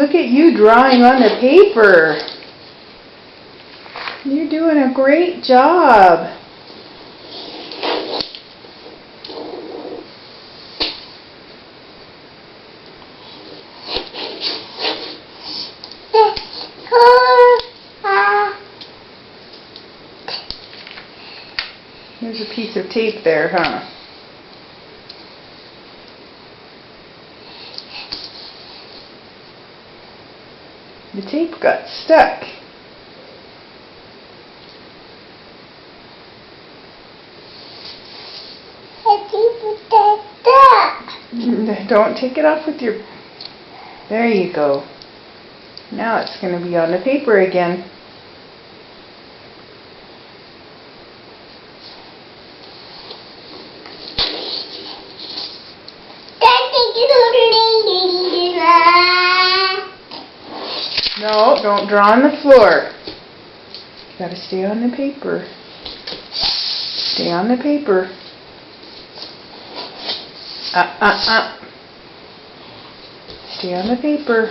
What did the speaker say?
look at you drawing on the paper. You're doing a great job. There's a piece of tape there, huh? The tape got stuck. Don't take it off with your... There you go. Now it's going to be on the paper again. No, don't draw on the floor. You gotta stay on the paper. Stay on the paper. Stay on the paper.